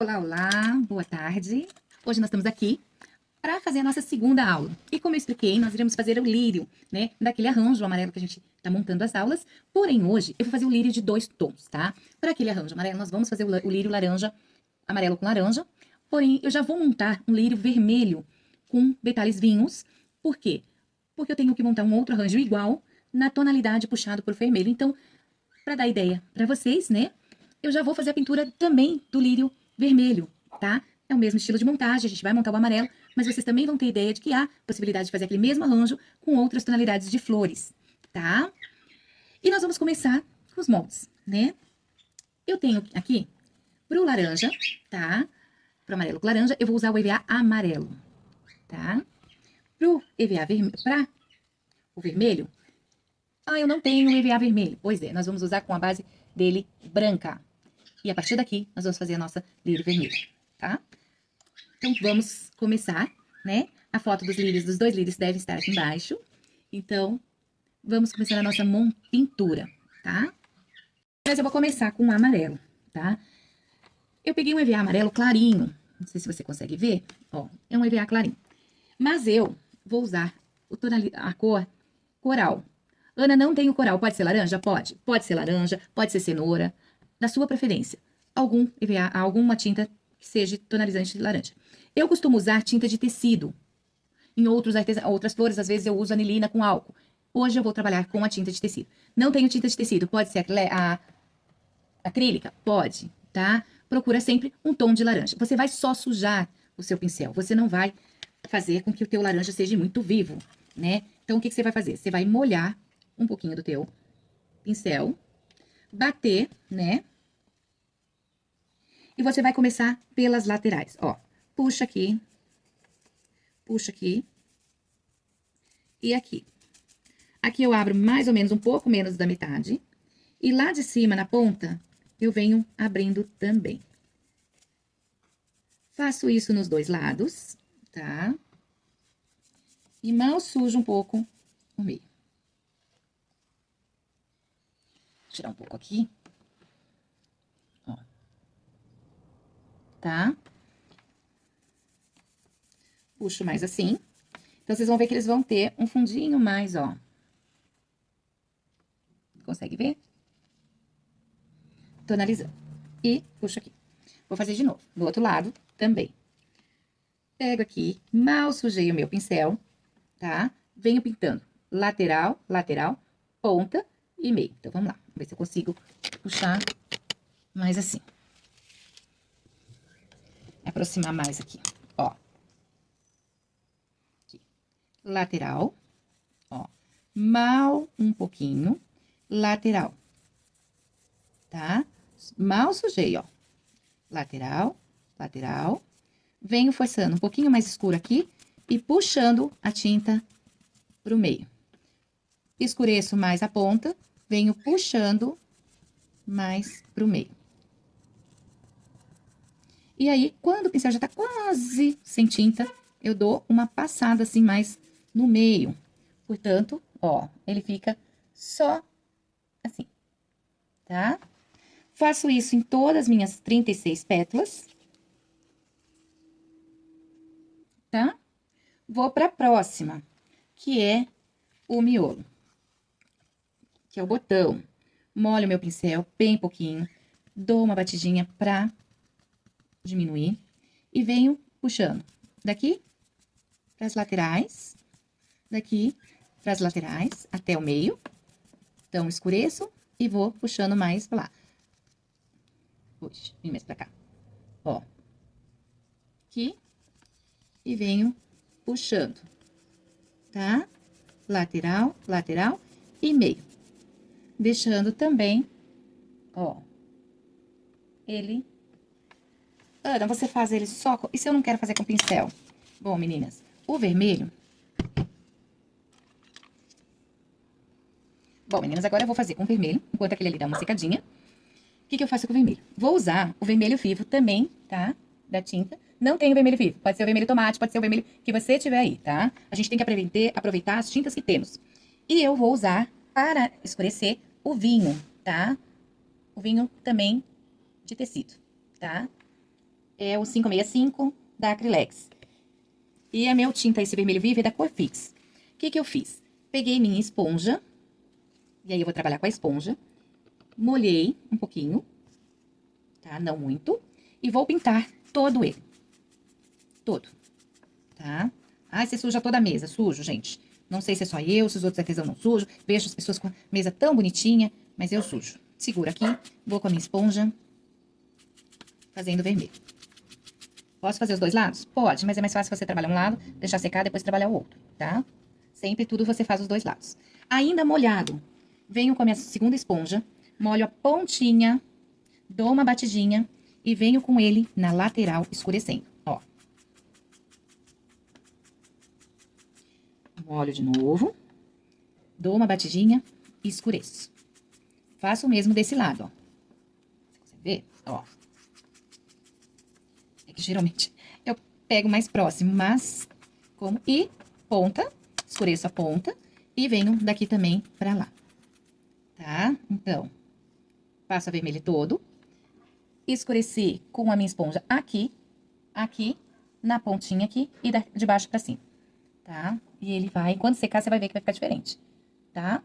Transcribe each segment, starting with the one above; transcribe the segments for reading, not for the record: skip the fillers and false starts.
Olá, olá, boa tarde. Hoje nós estamos aqui para fazer a nossa segunda aula. E como eu expliquei, nós iremos fazer o lírio, né, daquele arranjo amarelo que a gente está montando as aulas. Porém, hoje eu vou fazer o lírio de 2 tons, tá? Para aquele arranjo amarelo, nós vamos fazer o lírio laranja, amarelo com laranja. Porém, eu já vou montar um lírio vermelho com detalhes vinhos. Por quê? Porque eu tenho que montar um outro arranjo igual na tonalidade puxado por vermelho. Então, para dar ideia para vocês, né, eu já vou fazer a pintura também do lírio vermelho, tá? É o mesmo estilo de montagem, a gente vai montar o amarelo, mas vocês também vão ter ideia de que há possibilidade de fazer aquele mesmo arranjo com outras tonalidades de flores, tá? E nós vamos começar com os moldes, né? Eu tenho aqui, pro laranja, tá? Pro amarelo com laranja, eu vou usar o EVA amarelo, tá? Pro EVA vermelho, pra o vermelho, eu não tenho EVA vermelho. Pois é, nós vamos usar com a base dele branca. E a partir daqui, nós vamos fazer a nossa lírio vermelho, tá? Então, vamos começar, né? A foto dos lírios, dos 2 lírios deve estar aqui embaixo. Então, vamos começar a nossa pintura, tá? Mas eu vou começar com o amarelo, tá? Eu peguei um EVA amarelo clarinho. Não sei se você consegue ver. Ó, é um EVA clarinho. Mas eu vou usar a cor coral. Ana, não tem o coral. Pode ser laranja? Pode. Pode ser laranja, pode ser cenoura. Da sua preferência. Algum EVA, alguma tinta que seja tonalizante de laranja. Eu costumo usar tinta de tecido. Em outras flores, às vezes, eu uso anilina com álcool. Hoje eu vou trabalhar com a tinta de tecido. Não tenho tinta de tecido. Pode ser a acrílica? Pode, tá? Procura sempre um tom de laranja. Você vai só sujar o seu pincel. Você não vai fazer com que o teu laranja seja muito vivo, né? Então, o que você vai fazer? Você vai molhar um pouquinho do teu pincel, bater, né? E você vai começar pelas laterais, ó. Puxa aqui e aqui. Aqui eu abro mais ou menos um pouco menos da metade. E lá de cima, na ponta, eu venho abrindo também. Faço isso nos 2 lados, tá? E mal sujo um pouco o meio. Vou tirar um pouco aqui. Ó. Tá? Puxo mais assim. Então, vocês vão ver que eles vão ter um fundinho mais, ó. Consegue ver? Tonalizando. E puxo aqui. Vou fazer de novo. Do outro lado também. Pego aqui, mal sujei o meu pincel, tá? Venho pintando lateral, lateral, ponta e meio. Então, vamos lá. Vamos ver se eu consigo puxar mais assim. Aproximar mais aqui, ó. Aqui. Lateral, ó. Mal um pouquinho, lateral, tá? Mal sujei, ó. Lateral, lateral. Venho forçando um pouquinho mais escuro aqui e puxando a tinta pro meio. Escureço mais a ponta, venho puxando mais pro meio. E aí, quando o pincel já tá quase sem tinta, eu dou uma passada assim mais no meio. Portanto, ó, ele fica só assim, tá? Faço isso em todas as minhas 36 pétalas. Tá? Vou pra próxima, que é o miolo, que é o botão. Molho meu pincel bem pouquinho, dou uma batidinha pra diminuir e venho puxando daqui pras laterais, daqui pras laterais até o meio. Então, escureço e vou puxando mais pra lá. Puxa, vem mais pra cá. Ó. Aqui. E venho puxando, tá? Lateral, lateral e meio. Deixando também, ó, ele... Ana, você faz ele só... E se eu não quero fazer com pincel? Bom, meninas, o vermelho... Bom, meninas, agora eu vou fazer com vermelho, enquanto aquele ali dá uma secadinha. O que que eu faço com o vermelho? Vou usar o vermelho vivo também, tá? Da tinta. Não tem o vermelho vivo, pode ser o vermelho tomate, pode ser o vermelho que você tiver aí, tá? A gente tem que aproveitar as tintas que temos. E eu vou usar, para escurecer, o vinho, tá? O vinho também de tecido, tá? é o 565 da Acrylex. E a meu tinta, esse vermelho vivo, é da Corfix. O que que eu fiz? Peguei minha esponja, e aí eu vou trabalhar com a esponja. Molhei um pouquinho, tá? Não muito. E vou pintar todo ele. Todo, tá? Ai, você suja toda a mesa. Sujo, gente. Não sei se é só eu, se os outros artesãos não sujam. Vejo as pessoas com a mesa tão bonitinha, mas eu sujo. Seguro aqui, vou com a minha esponja, fazendo vermelho. Posso fazer os dois lados? Pode, mas é mais fácil você trabalhar um lado, deixar secar, depois trabalhar o outro, tá? Sempre tudo você faz os dois lados. Ainda molhado, venho com a minha segunda esponja, molho a pontinha, dou uma batidinha e venho com ele na lateral escurecendo, ó. Molho de novo, dou uma batidinha e escureço. Faço o mesmo desse lado, ó. Você vê? Ó. É que geralmente eu pego mais próximo, mas como... E ponta, escureço a ponta e venho daqui também pra lá, tá? Então, passo a vermelho todo, escureci com a minha esponja aqui, na pontinha aqui e de baixo pra cima, tá? E ele vai, quando secar, você vai ver que vai ficar diferente, tá?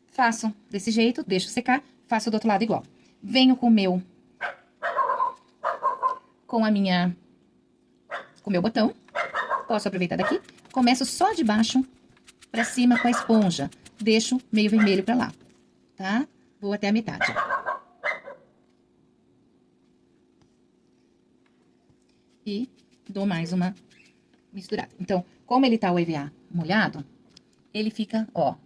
Faço desse jeito, deixo secar, faço do outro lado igual. Venho com o meu... com o meu botão, posso aproveitar daqui, começo só de baixo pra cima com a esponja, deixo meio vermelho pra lá, tá? Vou até a metade, ó. E dou mais uma misturada. Então, como ele tá o EVA molhado, ele fica, ó,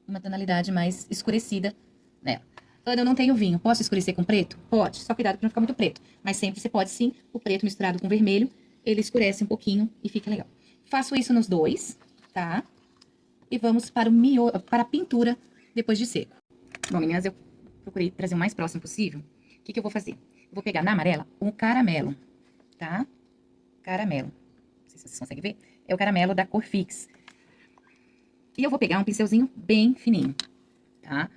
uma tonalidade mais escurecida nela. Ana, eu não tenho vinho, posso escurecer com preto? Pode, só cuidado pra não ficar muito preto. Mas sempre você pode sim, o preto misturado com vermelho, ele escurece um pouquinho e fica legal. Faço isso nos dois, tá? E vamos para para a pintura depois de seco. Bom, meninas, eu procurei trazer o mais próximo possível. O que que eu vou fazer? Eu vou pegar na amarela um caramelo, tá? Caramelo. Não sei se vocês conseguem ver. É o caramelo da Corfix. E eu vou pegar um pincelzinho bem fininho, tá?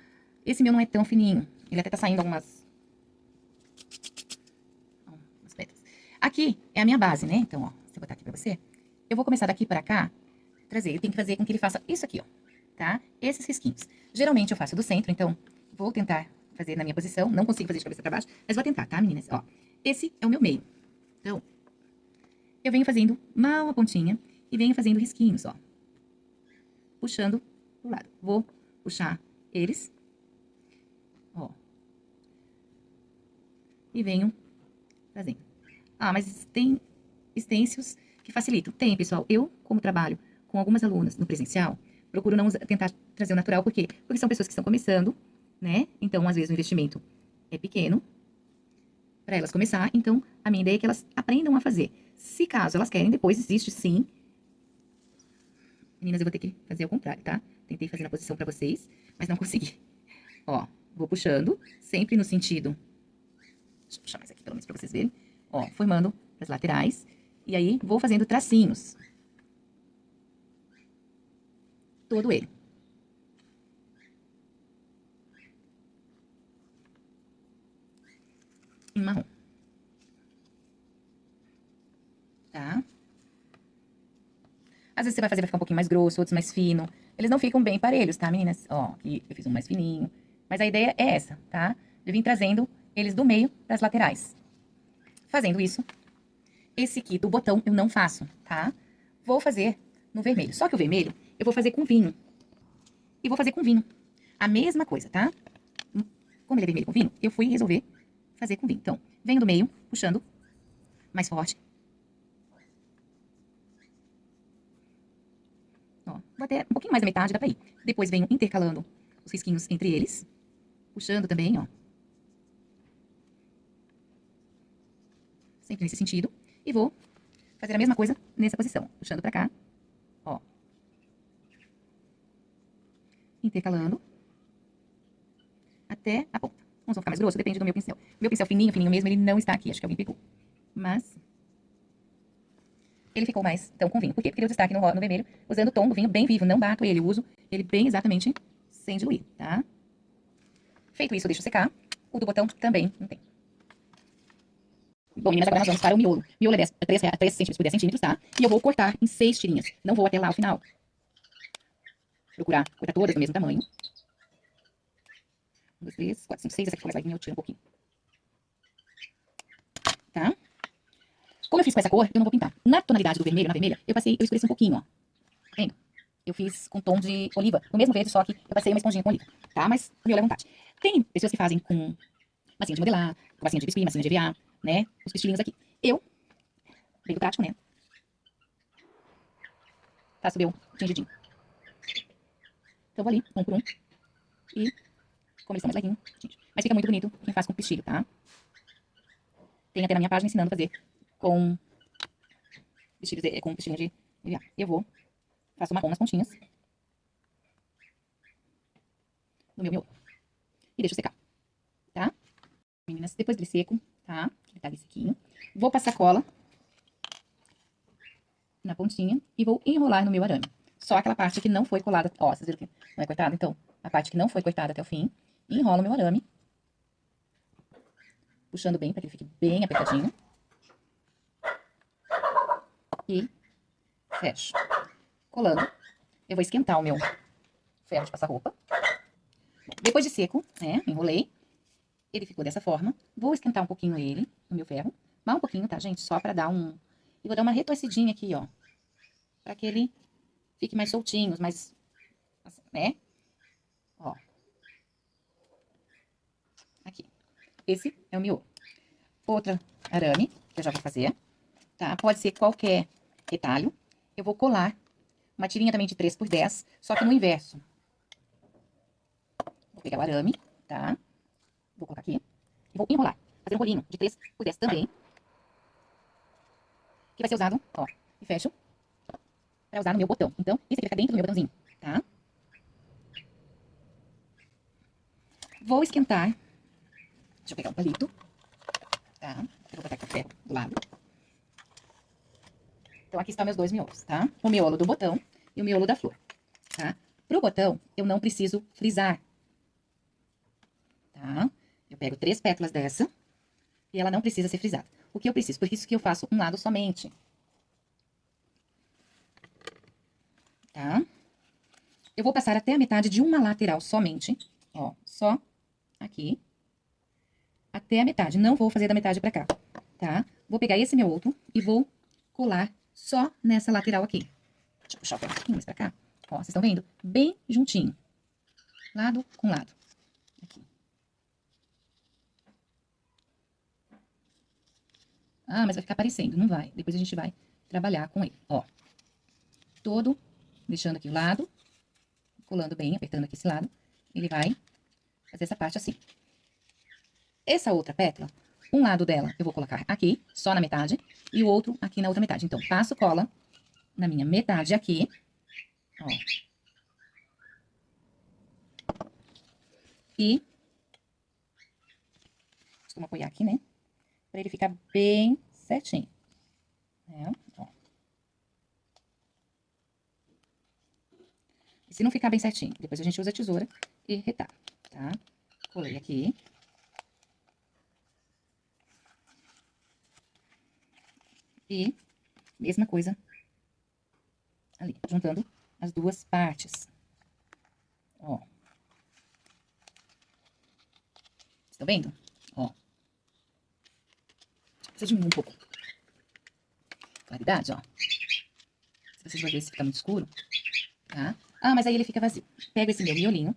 Esse meu não é tão fininho. Ele até tá saindo algumas pedras. Aqui é a minha base, né? Então, ó, se eu botar aqui pra você, eu vou começar daqui pra cá, trazer. Eu tenho que fazer com que ele faça isso aqui, ó, tá? Esses risquinhos. Geralmente eu faço do centro, então vou tentar fazer na minha posição. Não consigo fazer de cabeça pra baixo, mas vou tentar, tá, meninas? Ó, esse é o meu meio. Então, eu venho fazendo mal a pontinha e venho fazendo risquinhos, ó. Puxando pro lado. Vou puxar eles, ó. E venho fazendo. Ah, mas tem stencils que facilitam. Tem, pessoal. Eu, como trabalho com algumas alunas no presencial, procuro não tentar trazer o natural. Por quê? Porque são pessoas que estão começando, né? Então, às vezes, o investimento é pequeno para elas começar. Então, a minha ideia é que elas aprendam a fazer. Se caso elas querem, depois existe sim. Meninas, eu vou ter que fazer ao contrário, tá? Tentei fazer na posição pra vocês, mas não consegui. Ó, vou puxando, sempre no sentido... Deixa eu puxar mais aqui, pelo menos pra vocês verem. Ó, formando as laterais. E aí, vou fazendo tracinhos. Todo ele. Em marrom. Tá? Às vezes você vai fazer, vai ficar um pouquinho mais grosso, outros mais fino. Eles não ficam bem parelhos, tá, meninas? Ó, aqui eu fiz um mais fininho. Mas a ideia é essa, tá? De vir trazendo eles do meio para as laterais. Fazendo isso, esse aqui do botão eu não faço, tá? Vou fazer no vermelho. Só que o vermelho eu vou fazer com vinho. E vou fazer com vinho. A mesma coisa, tá? Como ele é vermelho com vinho, eu fui resolver fazer com vinho. Então, venho do meio, puxando mais forte. Ó, vou até um pouquinho mais da metade, dá pra ir. Depois venho intercalando os risquinhos entre eles. Puxando também, ó. Sempre nesse sentido. E vou fazer a mesma coisa nessa posição. Puxando pra cá, ó. Intercalando. Até a ponta. Uns vão ficar mais grosso, depende do meu pincel. Meu pincel fininho, fininho mesmo, ele não está aqui. Acho que alguém pegou. Mas... ele ficou mais, então, com vinho. Por quê? Porque eu destaque no vermelho, usando o tom do vinho bem vivo. Não bato ele, eu uso ele bem exatamente sem diluir, tá? Feito isso, eu deixo secar. O do botão também não tem. Bom, meninas, agora nós vamos para o miolo. Miolo é 3 centímetros por 10 centímetros, tá? E eu vou cortar em 6 tirinhas. Não vou até lá ao final. Procurar cortar todas do mesmo tamanho. 1, 2, 3, 4, 5, 6. Essa aqui ficou mais larguinha, eu tiro um pouquinho. Tá? Como eu fiz com essa cor, eu não vou pintar. Na tonalidade do vermelho, na vermelha, eu escureci um pouquinho, ó. Tá vendo? Eu fiz com tom de oliva. No mesmo verde, só que eu passei uma esponjinha com oliva. Tá? Mas o meu é à vontade. Tem pessoas que fazem com massinha de modelar, com massinha de biscuit, massinha de EVA, né? Os pistilinhos aqui. Eu, bem do prático, né? Faço meu tingidinho. Então, eu vou ali, um por um. E, como eles são mais leguinhos, mas fica muito bonito quem faz com pistilho, tá? Tem até na minha página ensinando a fazer com pistilho, com pistilhinho de EVA. Eu vou, faço marrom nas pontinhas do meu miolo. E deixo secar, tá? Meninas, depois dele seco, tá? Ele tá ali sequinho. Vou passar cola na pontinha e vou enrolar no meu arame. Só aquela parte que não foi colada. Ó, vocês viram que não é cortada? Então, a parte que não foi cortada até o fim. Enrolo o meu arame. Puxando bem, para que ele fique bem apertadinho. E fecho. Colando. Eu vou esquentar o meu ferro de passar roupa. Depois de seco, né, enrolei. Ele ficou dessa forma. Vou esquentar um pouquinho ele, no meu ferro. Mas um pouquinho, tá, gente? Só pra dar um... E vou dar uma retorcidinha aqui, ó. Pra que ele fique mais soltinho, mais... né? Ó. Aqui. Esse é o miolo. Outra arame, que eu já vou fazer, tá? Pode ser qualquer retalho. Eu vou colar uma tirinha também de 3 por 10, só que no inverso. Vou pegar o arame, tá? Vou colocar aqui. E vou enrolar. Fazer um rolinho de 3 por 10 também. Que vai ser usado, ó. E fecho. Pra usar no meu botão. Então, esse aqui vai ficar dentro do meu botãozinho, tá? Vou esquentar. Deixa eu pegar um palito. Tá? Eu vou botar aqui o ferro do lado. Então, aqui estão meus dois miolos, tá? O miolo do botão e o miolo da flor, tá? Pro botão, eu não preciso frisar, tá? Eu pego 3 pétalas dessa e ela não precisa ser frisada. O que eu preciso? Por isso que eu faço um lado somente. Tá? Eu vou passar até a metade de uma lateral somente, ó, só aqui. Até a metade, não vou fazer da metade pra cá, tá? Vou pegar esse meu outro e vou colar só nessa lateral aqui. Deixa eu puxar o ferro um pouquinho mais pra cá. Ó, vocês estão vendo? Bem juntinho. Lado com lado. Aqui. Ah, mas vai ficar aparecendo. Não vai. Depois a gente vai trabalhar com ele. Ó. Todo, deixando aqui o lado. Colando bem, apertando aqui esse lado. Ele vai fazer essa parte assim. Essa outra pétala, um lado dela eu vou colocar aqui, só na metade. E o outro aqui na outra metade. Então, passo cola na minha metade aqui. Ó. E costumo apoiar aqui, né? Pra ele ficar bem certinho. Ó. E se não ficar bem certinho, depois a gente usa a tesoura e retalha, tá? Colei aqui. E mesma coisa ali, juntando as duas partes. Ó. Estão vendo? Ó. Precisa diminuir um pouco. Claridade, ó. Se vocês vão ver se fica muito escuro, tá? Ah, mas aí ele fica vazio. Pego esse meu miolinho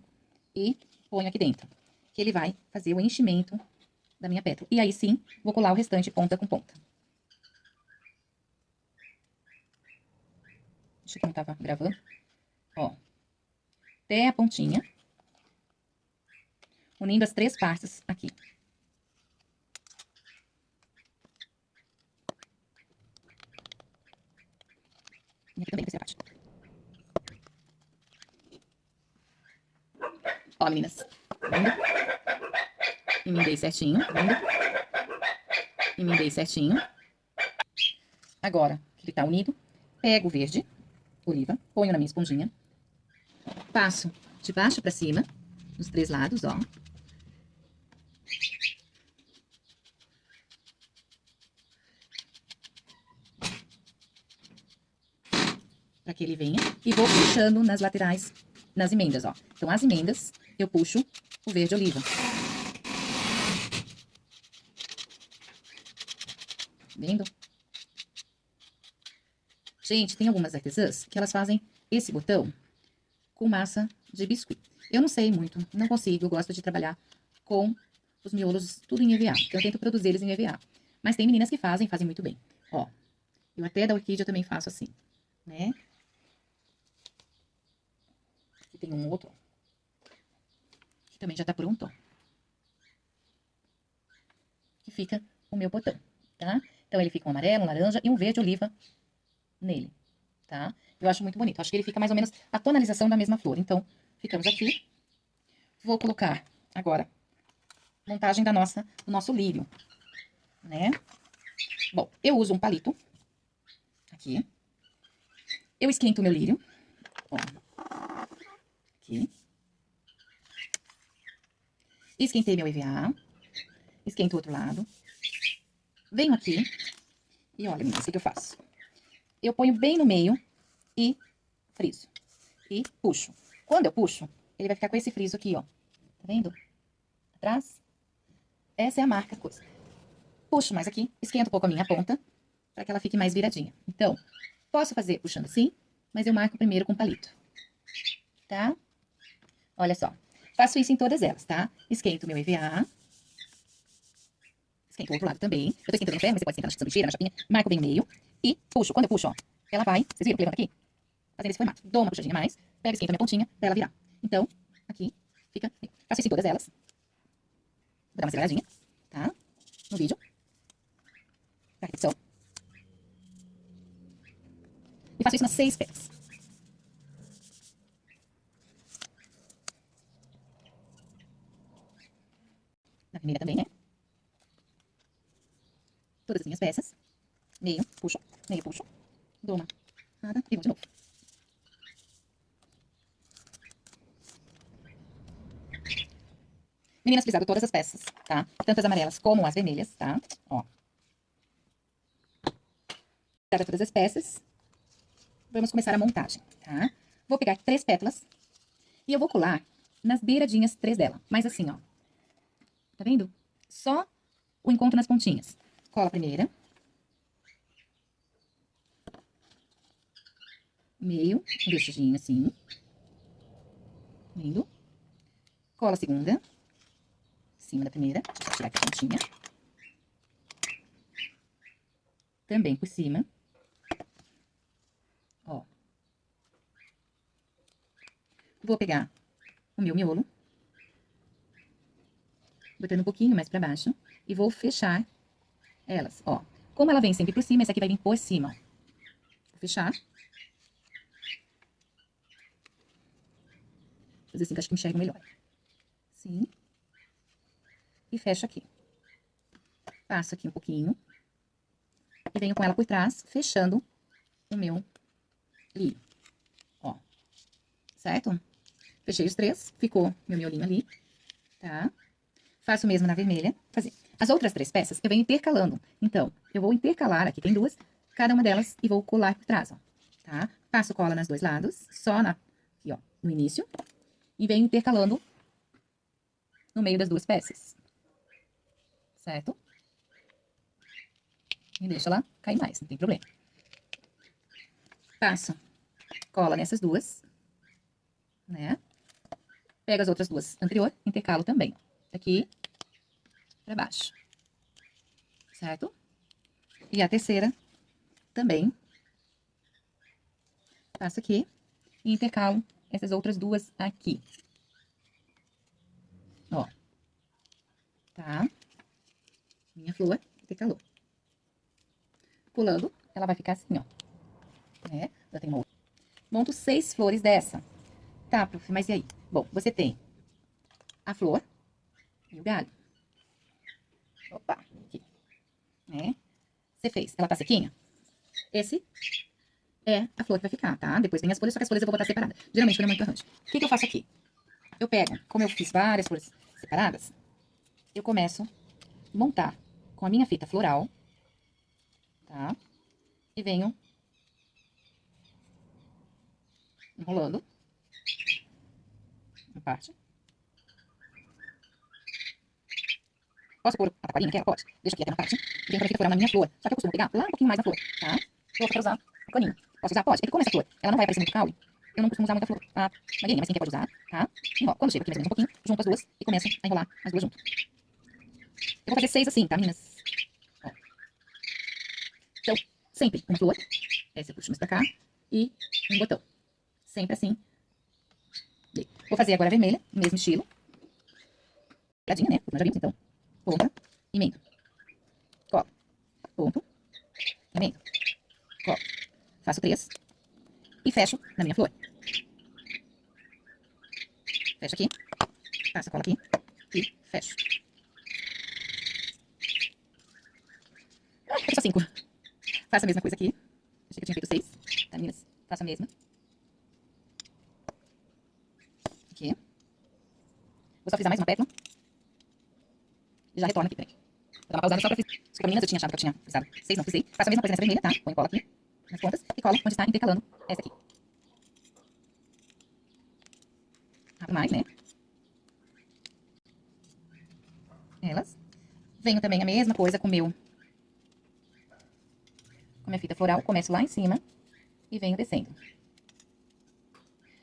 e ponho aqui dentro. Que ele vai fazer o enchimento da minha pétala. E aí sim, vou colar o restante ponta com ponta. Deixa eu que não tava gravando. Ó. Até a pontinha. Unindo as 3 partes aqui. E aqui também, a terceira parte. Ó, meninas. Tá vendo? Emendei certinho, tá vendo? Emendei certinho. Agora, que ele tá unido, pego o verde, oliva, ponho na minha esponjinha. Passo de baixo pra cima, nos 3 lados, ó. para que ele venha. E vou puxando nas laterais, nas emendas, ó. Então, as emendas, eu puxo o verde oliva. Vendo? Gente, tem algumas artesãs que elas fazem esse botão com massa de biscuit. Eu não sei muito, não consigo, eu gosto de trabalhar com os miolos tudo em EVA. Então, eu tento produzir eles em EVA. Mas tem meninas que fazem muito bem. Ó, eu até da orquídea também faço assim, né? Aqui tem um outro, que também já tá pronto, ó. Que fica o meu botão, tá? Então, ele fica um amarelo, um laranja e um verde oliva nele, tá? Eu acho muito bonito. Acho que ele fica mais ou menos a tonalização da mesma flor. Então, ficamos aqui. Vou colocar agora montagem do nosso lírio, né? Bom, eu uso um palito aqui. Eu esquento o meu lírio, ó, aqui. Esquentei meu EVA. Esquento o outro lado. Venho aqui e olha, meninas, o que eu faço? Eu ponho bem no meio e friso. E puxo. Quando eu puxo, ele vai ficar com esse friso aqui, ó. Tá vendo? Atrás. Essa é a marca coisa. Puxo mais aqui, esquento um pouco a minha ponta, para que ela fique mais viradinha. Então, posso fazer puxando assim, mas eu marco primeiro com palito. Tá? Olha só. Faço isso em todas elas, tá? Esquento meu EVA. Esquento o outro lado também. Eu tô esquentando no ferro, mas você pode esquentar na sanduicheira, na chapinha. Marco bem meio e puxo. Quando eu puxo, ó, ela vai... Vocês viram que levanta aqui? Fazendo esse formato. Dou uma puxadinha a mais, pego e esquento a minha pontinha pra ela virar. Então, aqui fica... Faço isso em todas elas. Vou dar uma aceleradinha, tá? No vídeo. Pra repetição. E faço isso nas 6 peças. Na primeira também, né? Todas as minhas peças. Meio, puxo, dou uma nada e vou de novo. Meninas, frisaram todas as peças, tá? Tanto as amarelas como as vermelhas, tá? Ó. Frisaram todas as peças. Vamos começar a montagem, tá? Vou pegar 3 pétalas e eu vou colar nas beiradinhas 3 dela. Mas assim, ó. Tá vendo? Só o encontro nas pontinhas. Cola a primeira. Meio, um vestidinho assim. Vendo? Cola a segunda. Em cima da primeira. Deixa eu tirar aqui a pontinha. Também por cima. Ó. Vou pegar o meu miolo. Botando um pouquinho mais pra baixo. E vou fechar elas, ó. Como ela vem sempre por cima, essa aqui vai vir por cima, ó. Vou fechar. Fazer assim que eu acho que enxergo melhor. Assim. E fecho aqui. Passo aqui um pouquinho. E venho com ela por trás, fechando o meu lírio. Ó. Certo? Fechei os 3. Ficou meu miolinho ali. Tá? Faço o mesmo na vermelha. Fazer. As outras 3 peças eu venho intercalando. Então, eu vou intercalar, aqui tem 2, cada uma delas, e vou colar por trás, ó. Tá? Passo cola nos 2 lados, só aqui, ó, no início. E venho intercalando no meio das 2 peças. Certo? E deixa ela cair mais, não tem problema. Passo cola nessas 2, né? Pego as outras 2 anterior, intercalo também. Daqui pra baixo. Certo? E a terceira também. Passo aqui e intercalo essas outras 2 aqui. Ó. Tá? Minha flor intercalou. Pulando, ela vai ficar assim, ó. Né? Eu tenho uma outra. Monto 6 flores dessa. Tá, prof, mas e aí? Bom, você tem a flor e o galho. Opa, aqui. Né? Você fez. Ela tá sequinha? Esse é a flor que vai ficar, tá? Depois vem as folhas, só que as folhas eu vou botar separadas. Geralmente, quando é muito arranjo. O que que eu faço aqui? Eu pego, como eu fiz várias flores separadas, eu começo a montar com a minha fita floral, tá? E venho enrolando. Uma parte. Posso pôr a taquarinha aqui? Ela pode. Deixa aqui até uma parte. E venho para decorar na minha flor. Só que eu costumo pegar lá um pouquinho mais na flor, tá? Eu vou usar o caninho. Posso usar? Pode. É que como essa flor, ela não vai aparecer muito caule, eu não costumo usar muita flor. Ah, Mariana, mas quem pode usar, tá? Enrola. Quando chega aqui mais ou menos um pouquinho, junto as duas e começo a enrolar as duas juntas. Eu vou fazer 6 assim, tá, meninas? Ó. Então, sempre uma flor. Essa eu puxo mais pra cá. E um botão. Sempre assim. Vou fazer agora a vermelha, no mesmo estilo. Dobradinha, né? Porque nós já vimos, então. Ponta, emendo. Cola. Ponto, emendo. Cola. Faço 3. E fecho na minha flor. Fecho aqui. Passo a cola aqui. E fecho. Aqui só 5. Faço a mesma coisa aqui. Achei que eu tinha feito 6. Tá, meninas? Faço a mesma. Aqui. Vou só frisar mais uma pétala. E já retorno aqui, peraí. Vou dar uma pausada só pra frisar. Desculpa, meninas, eu tinha achado que eu tinha frisado 6, não frisei. Faço a mesma coisa nessa vermelha, tá? Põe cola aqui nas pontas e cola onde está intercalando essa aqui. Abro mais, né? Elas. Venho também a mesma coisa com minha fita floral. Começo lá em cima e venho descendo.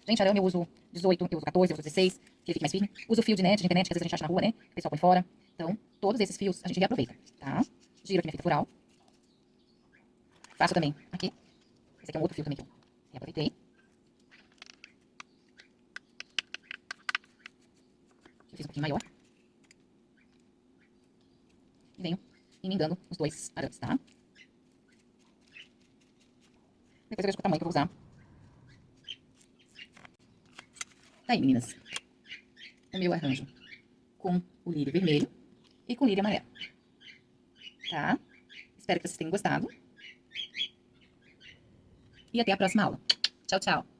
Gente, arame eu uso 18, eu uso 14, eu uso 16, que ele fique mais firme. Uso fio de net, de internet, que às vezes a gente acha na rua, né? O pessoal põe fora. Então, todos esses fios a gente reaproveita, tá? Giro aqui minha fita floral. Faço também aqui. Esse aqui é um outro fio também que eu reaproveitei. Eu fiz um pouquinho maior. E venho emendando os dois arames, tá? Depois eu vejo o tamanho que eu vou usar. Tá aí, meninas. O meu arranjo com o lírio vermelho e com o lírio amarelo. Tá? Espero que vocês tenham gostado. E até a próxima aula. Tchau, tchau.